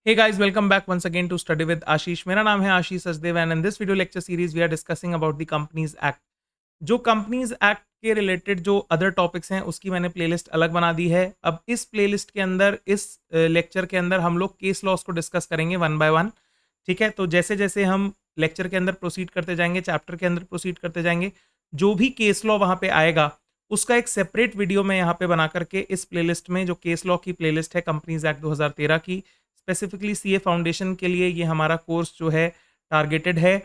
Hey guys, welcome back once again to Study with Ashish. मेरा नाम है Ashish Sachdev and in this video lecture series we are discussing about the companies act. जो companies act के related जो other topics हैं उसकी मैंने playlist अलग बना दी है। अब इस प्लेलिस्ट के अंदर इस लेक्चर के अंदर हम लोग केस लॉस को डिस्कस करेंगे वन बाय वन। ठीक है, तो जैसे जैसे हम लेक्चर के अंदर प्रोसीड करते जाएंगे, चैप्टर के अंदर प्रोसीड करते जाएंगे, जो भी केस लॉ वहाँ पे आएगा उसका एक सेपरेट वीडियो मैं यहाँ पे बना करके इस प्लेलिस्ट में, जो केस लॉ की प्लेलिस्ट है कंपनीज एक्ट 2013 की, स्पेसिफिकली सीए फाउंडेशन के लिए ये हमारा कोर्स जो है टारगेटेड है।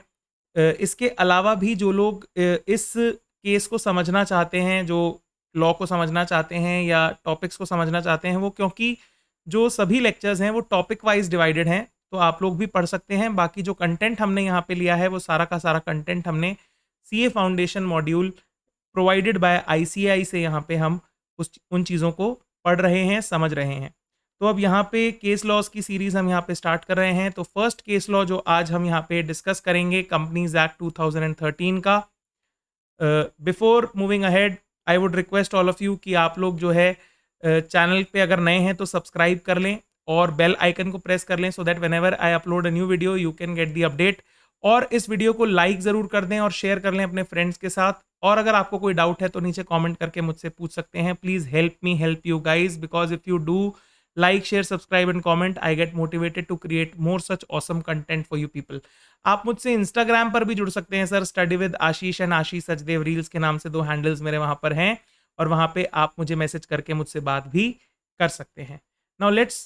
इसके अलावा भी जो लोग इस केस को समझना चाहते हैं, जो लॉ को समझना चाहते हैं या टॉपिक्स को समझना चाहते हैं, वो क्योंकि जो सभी लेक्चर्स हैं वो टॉपिक वाइज डिवाइडेड हैं, तो आप लोग भी पढ़ सकते हैं। बाकी जो कंटेंट हमने यहाँ पे लिया है वो सारा का सारा कंटेंट हमने CA foundation module provided by ICAI से यहाँ पे हम उन चीज़ों को पढ़ रहे हैं, समझ रहे हैं। तो अब यहाँ पे केस लॉज की सीरीज हम यहाँ पे स्टार्ट कर रहे हैं। तो फर्स्ट केस लॉ जो आज हम यहाँ पे डिस्कस करेंगे कंपनीज एक्ट 2013 का। Before moving ahead I would request all of you कि आप लोग जो है चैनल पे अगर नए हैं तो सब्सक्राइब कर लें और बेल आइकन को प्रेस कर लें, so that whenever I upload a new video you can get the update. और इस वीडियो को लाइक ज़रूर कर दें और शेयर कर लें अपने फ्रेंड्स के साथ। और अगर आपको कोई डाउट है तो नीचे कमेंट करके मुझसे पूछ सकते हैं। Please help me help you guys, because if you do like, share, subscribe and comment, I get motivated to create more such awesome content for you people. आप मुझसे इंस्टाग्राम पर भी जुड़ सकते हैं sir, study with Ashish and Ashish Sachdev reels के नाम से 2 हैंडल्स मेरे वहां पर हैं, और वहां पे आप मुझे मैसेज करके मुझसे बात भी कर सकते हैं। Now let's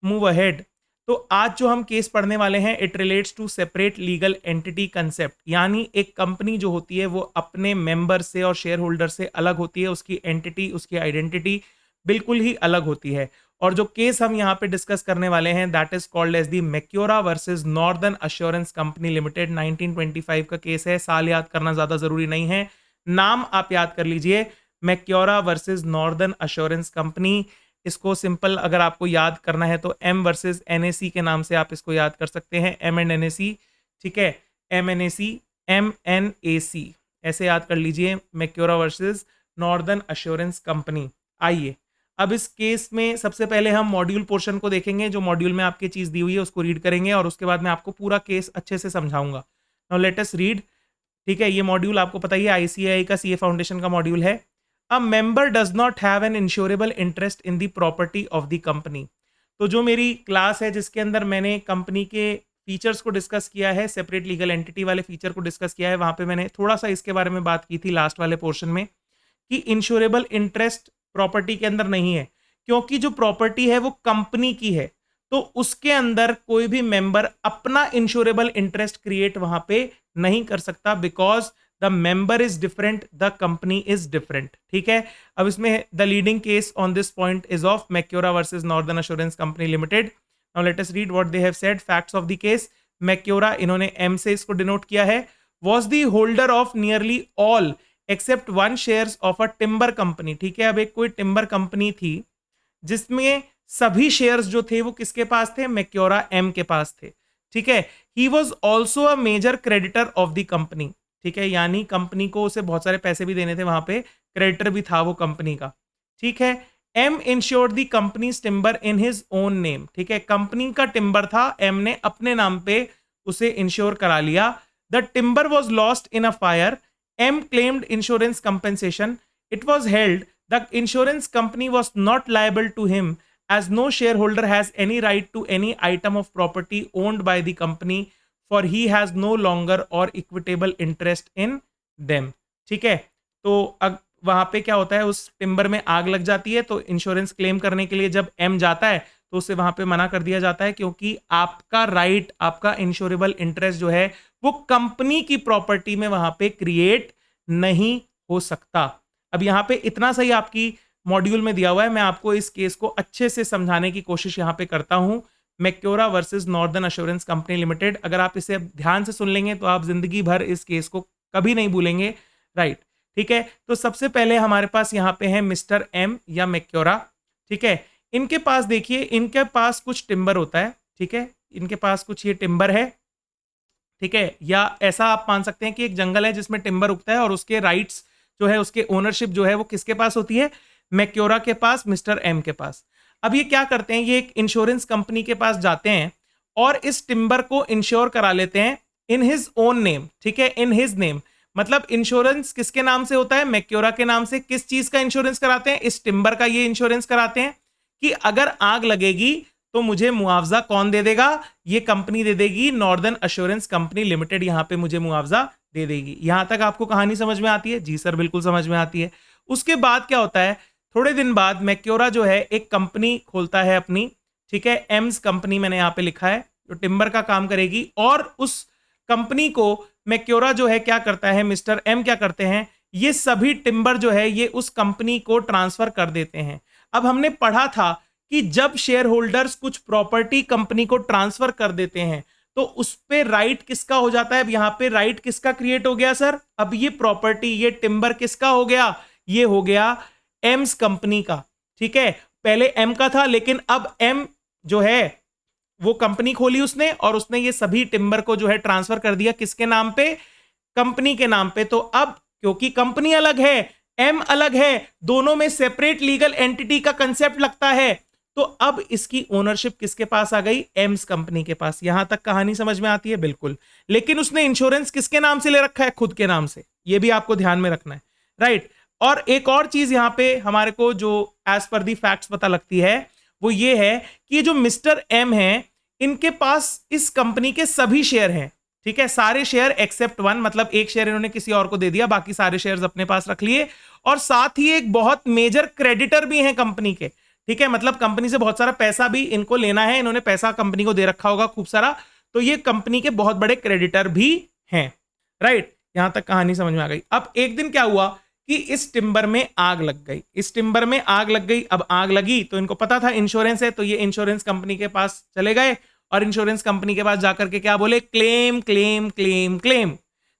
move ahead. तो आज जो हम केस पढ़ने वाले हैं it relates to separate legal entity concept, यानी एक कंपनी जो होती है वो अपने मेंबर से और शेयर होल्डर से अलग होती है, उसकी एंटिटी, उसकी आइडेंटिटी बिल्कुल ही अलग होती है। और जो केस हम यहाँ पे डिस्कस करने वाले हैं that is called as the Macaura versus Northern Assurance company limited. 1925 का केस है, साल याद करना ज्यादा जरूरी नहीं है, नाम आप याद कर लीजिए, Macaura versus Northern Assurance company. इसको सिंपल अगर आपको याद करना है तो एम वर्सेस एनएसी के नाम से आप इसको याद कर सकते हैं, एम एंड एनएसी। ठीक है, M NAC, M N A C, ऐसे याद कर लीजिए, Macaura versus Northern Assurance company. आइए अब इस केस में सबसे पहले हम मॉड्यूल पोर्शन को देखेंगे। जो मॉड्यूल में आपकी चीज दी हुई है उसको रीड करेंगे और उसके बाद मैं आपको पूरा केस अच्छे से समझाऊंगा। Now let us read. ठीक है, ये मॉड्यूल आपको पता ही है आईसीएआई का सीए फाउंडेशन का मॉड्यूल है। A member does not have an insurable interest in the property of the company. तो जो मेरी क्लास है जिसके अंदर मैंने कंपनी के फीचर्स को डिस्कस किया है, सेपरेट लीगल एंटिटी वाले फीचर को डिस्कस किया है, वहां पे मैंने थोड़ा सा इसके बारे में बात की थी लास्ट वाले पोर्शन में कि इंश्योरेबल इंटरेस्ट प्रॉपर्टी के अंदर नहीं है, क्योंकि जो प्रॉपर्टी है वो कंपनी की है, तो उसके अंदर कोई भी मेंबर अपना इंश्योरेबल इंटरेस्ट क्रिएट वहां पे नहीं कर सकता, because the member is different, the company is different. ठीक है, अब इसमें the leading case on this point is of Macaura versus Northern Assurance company limited. Now let us read what they have said. Facts of the case. Macaura, इन्होंने M से इसको denote किया है, was the holder of nearly all except 1 shares of a timber company. ठीक है, अब एक कोई टिम्बर कंपनी थी जिसमें सभी शेयर्स जो थे वो किसके पास थे, मैक्योरा एम के पास थे। ठीक है, he was also a major creditor of the company. ठीक है, यानी कंपनी को उसे बहुत सारे पैसे भी देने थे, वहां पे क्रेडिटर भी था वो कंपनी का। ठीक है, M insured the company timber in his own name. ठीक है, कंपनी का टिम्बर था, एम ने अपने नाम पे उसे इंश्योर करा लिया। The timber was lost in a fire, M claimed insurance compensation. It was held the insurance company was not liable to him as no shareholder has any right to any item of property owned by the company, for he has no longer or equitable interest in them. ठीक है, तो वहां पे क्या होता है, उस timber में आग लग जाती है, तो इंश्योरेंस क्लेम करने के लिए जब एम जाता है तो उसे वहां पे मना कर दिया जाता है, क्योंकि आपका राइट, आपका इंश्योरेबल इंटरेस्ट जो है वो कंपनी की प्रॉपर्टी में वहां पे क्रिएट नहीं हो सकता। अब यहां पे इतना सही आपकी मॉड्यूल में दिया हुआ है, मैं आपको इस केस को अच्छे से समझाने की कोशिश यहां पे करता हूं। Macaura versus Northern Assurance company limited, अगर आप इसे ध्यान से सुन लेंगे तो आप जिंदगी भर इस केस को कभी नहीं भूलेंगे। राइट, ठीक है, तो सबसे पहले हमारे पास यहाँ पे है मिस्टर एम या मैक्योरा। ठीक है, इनके पास देखिए, इनके पास कुछ टिम्बर होता है। ठीक है, इनके पास कुछ ये टिम्बर है। ठीक है, या ऐसा आप मान सकते हैं कि एक जंगल है जिसमें टिम्बर उगता है और उसके राइट्स जो है, उसके ओनरशिप जो है वो किसके पास होती है, मैक्योरा के पास, मिस्टर एम के पास। अब ये क्या करते हैं, ये एक इंश्योरेंस कंपनी के पास जाते हैं और इस टिम्बर को इंश्योर करा लेते हैं इन हिज ओन नेम, ठीक है, इन हिज नेम, मतलब इंश्योरेंस किसके नाम से होता है, मैक्योरा के नाम से। किस चीज का इंश्योरेंस कराते हैं, इस टिम्बर का ये इंश्योरेंस कराते हैं कि अगर आग लगेगी तो मुझे मुआवजा कौन दे देगा, ये कंपनी दे देगी, नॉर्दर्न एश्योरेंस कंपनी लिमिटेड यहां पे मुझे मुआवजा दे देगी। यहां तक आपको कहानी समझ में आती है? जी सर, बिल्कुल समझ में आती है। उसके बाद क्या होता है, थोड़े दिन बाद मैक्योरा जो है एक कंपनी खोलता है अपनी, ठीक है, एम्स कंपनी मैंने यहां पे लिखा है, जो टिम्बर का काम करेगी। और उस कंपनी को मैक्योरा जो है क्या करता है, मिस्टर एम क्या करते हैं, ये सभी टिम्बर जो है ये उस कंपनी को ट्रांसफर कर देते हैं। अब हमने पढ़ा था कि जब शेयर होल्डर्स कुछ प्रॉपर्टी कंपनी को ट्रांसफर कर देते हैं तो उस पे राइट किसका हो जाता है। अब यहां पे राइट किसका क्रिएट हो गया सर, अब ये प्रॉपर्टी, ये टिम्बर किसका हो गया, ये हो गया एम्स कंपनी का, ठीक है। पहले एम का था, लेकिन अब एम जो है वो कंपनी खोली उसने, और उसने ये सभी टिम्बर को जो है ट्रांसफर कर दिया किसके नाम पे, कंपनी के नाम पे। तो अब क्योंकि कंपनी अलग है, एम अलग है, दोनों में सेपरेट लीगल एंटिटी का कंसेप्ट लगता है, तो अब इसकी ओनरशिप किसके पास आ गई, एम्स कंपनी के पास। यहां तक कहानी समझ में आती है? बिल्कुल। लेकिन उसने इंश्योरेंस किसके नाम से ले रखा है, खुद के नाम से, यह भी आपको ध्यान में रखना है, राइट। और एक और चीज यहां पे हमारे को जो एज पर दी फैक्ट्स पता लगती है वो ये है कि ये जो मिस्टर एम है, इनके पास इस कंपनी के सभी शेयर हैं, ठीक है, सारे शेयर एक्सेप्ट वन, मतलब एक शेयर इन्होंने किसी और को दे दिया, बाकी सारे शेयर्स अपने पास रख लिए। और साथ ही एक बहुत मेजर क्रेडिटर भी हैं कंपनी के, ठीक है, मतलब कंपनी से बहुत सारा पैसा भी इनको लेना है, इन्होंने पैसा कंपनी को दे रखा होगा खूब सारा, तो ये कंपनी के बहुत बड़े क्रेडिटर भी हैं, राइट। यहां तक कहानी समझ में आ गई। अब एक दिन क्या हुआ कि इस टिम्बर में आग लग गई, इस टिम्बर में आग लग गई। अब आग लगी तो इनको पता था इंश्योरेंस है, तो ये इंश्योरेंस कंपनी के पास चले गए और इंश्योरेंस कंपनी के पास जाकर के क्या बोले, क्लेम क्लेम क्लेम क्लेम,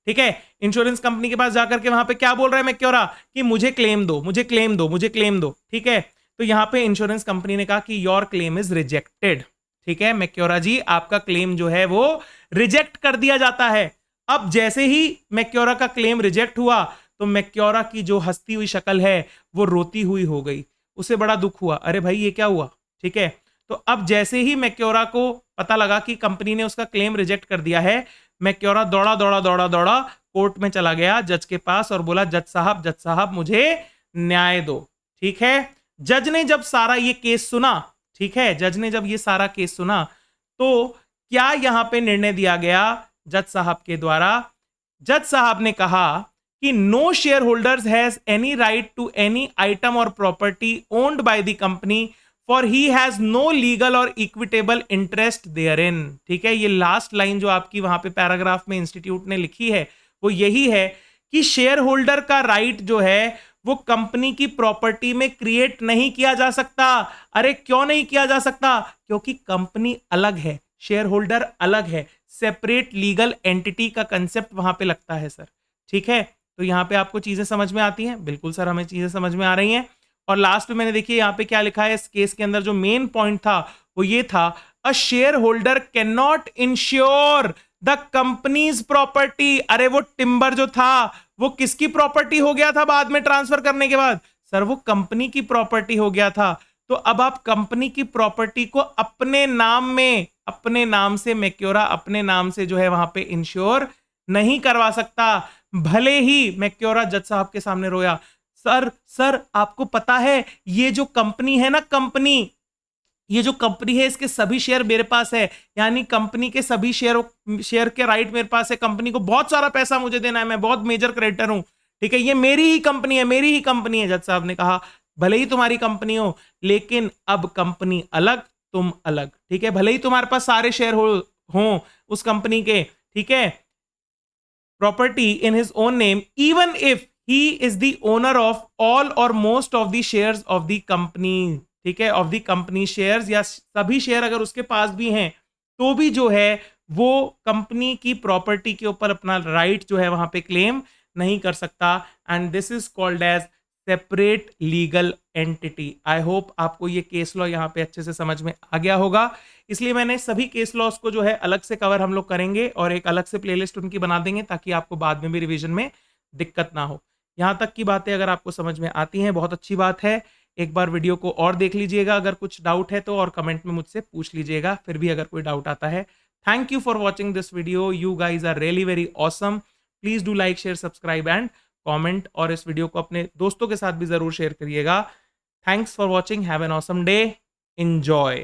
ठीक है। इंश्योरेंस कंपनी के पास जाकर के वहां पे क्या बोल रहा है मैक्योरा कि मुझे क्लेम दो, मुझे क्लेम दो, मुझे क्लेम दो, ठीक है। तो यहां पे इंश्योरेंस कंपनी ने कहा कि योर क्लेम इज रिजेक्टेड, ठीक है, मैक्योरा जी आपका क्लेम जो है वो रिजेक्ट कर दिया जाता है। अब जैसे ही मैक्योरा का क्लेम रिजेक्ट हुआ तो मैक्योरा की जो हंसती हुई शक्ल है वो रोती हुई हो गई, उसे बड़ा दुख हुआ, अरे भाई ये क्या हुआ, ठीक है। तो अब जैसे ही मैक्योरा को पता लगा कि कंपनी ने उसका क्लेम रिजेक्ट कर दिया है, मैक्योरा दौड़ा दौड़ा दौड़ा दौड़ा कोर्ट में चला गया जज के पास और बोला जज साहब मुझे न्याय दो, ठीक है। जज ने जब सारा ये केस सुना, ठीक है, जज ने जब ये सारा केस सुना तो क्या यहां पे निर्णय दिया गया जज साहब के द्वारा, जज साहब ने कहा कि no shareholders has any right to any item और property owned by the company for he has no legal और इक्विटेबल इंटरेस्ट देयर इन, ठीक है। ये लास्ट लाइन जो आपकी वहां पे पैराग्राफ में इंस्टीट्यूट ने लिखी है वो यही है कि शेयर होल्डर का राइट जो है वो कंपनी की प्रॉपर्टी में क्रिएट नहीं किया जा सकता। अरे क्यों नहीं किया जा सकता, क्योंकि कंपनी अलग है, शेयर होल्डर अलग है, सेपरेट लीगल एंटिटी का कंसेप्ट वहां पे लगता है सर, ठीक है। तो यहां पे आपको चीजें समझ में आती हैं? बिल्कुल सर, हमें चीजें समझ में आ रही हैं। और लास्ट में मैंने देखिए यहाँ पे क्या लिखा है, इस केस के अंदर जो मेन पॉइंट था वो ये था, a share holder can not ensure the companies property. अरे वो टिम्बर जो था वो किसकी प्रॉपर्टी हो गया था बाद में ट्रांसफर करने के बाद, सर वो कंपनी की प्रॉपर्टी हो गया था। तो अब आप कंपनी की प्रॉपर्टी को अपने नाम में, अपने नाम से मैक्योरा अपने नाम से जो है वहां पे इंश्योर नहीं करवा सकता। भले ही मैक्योरा जज साहब के सामने रोया, सर आपको पता है ये जो कंपनी है ना, कंपनी, ये जो कंपनी है इसके सभी शेयर मेरे पास है, यानी कंपनी के सभी शेयर के राइट मेरे पास है, कंपनी को बहुत सारा पैसा मुझे देना है, मैं बहुत मेजर क्रेडिटर हूं, ठीक है, ये मेरी ही कंपनी है, मेरी ही कंपनी है। जज साहब ने कहा भले ही तुम्हारी कंपनी हो, लेकिन अब कंपनी अलग, तुम अलग, ठीक है, भले ही तुम्हारे पास सारे शेयर हो उस कंपनी के, ठीक है, property in his own name, even if he is the owner of all or most of the shares of the company, ठीक है, of the company shares, या सभी शेयर अगर उसके पास भी हैं तो भी जो है वो कंपनी की प्रॉपर्टी के ऊपर अपना राइट जो है वहां पे क्लेम नहीं कर सकता। And this is called as separate legal entity. I hope आपको ये केस लॉ यहाँ पे अच्छे से समझ में आ गया होगा, इसलिए मैंने सभी केस लॉस को जो है अलग से कवर हम लोग करेंगे और एक अलग से प्लेलिस्ट उनकी बना देंगे ताकि आपको बाद में भी रिवीजन में दिक्कत ना हो। यहां तक की बातें अगर आपको समझ में आती हैं बहुत अच्छी बात है। एक बार वीडियो को और देख लीजिएगा, अगर कुछ डाउट है तो, और कमेंट में मुझसे पूछ लीजिएगा फिर भी अगर कोई डाउट आता है। Thank you for watching this video, you guys are really very awesome. Please do like, share, subscribe and comment, और इस वीडियो को अपने दोस्तों के साथ भी जरूर शेयर करिएगा। Thanks for watching, have an awesome day, enjoy।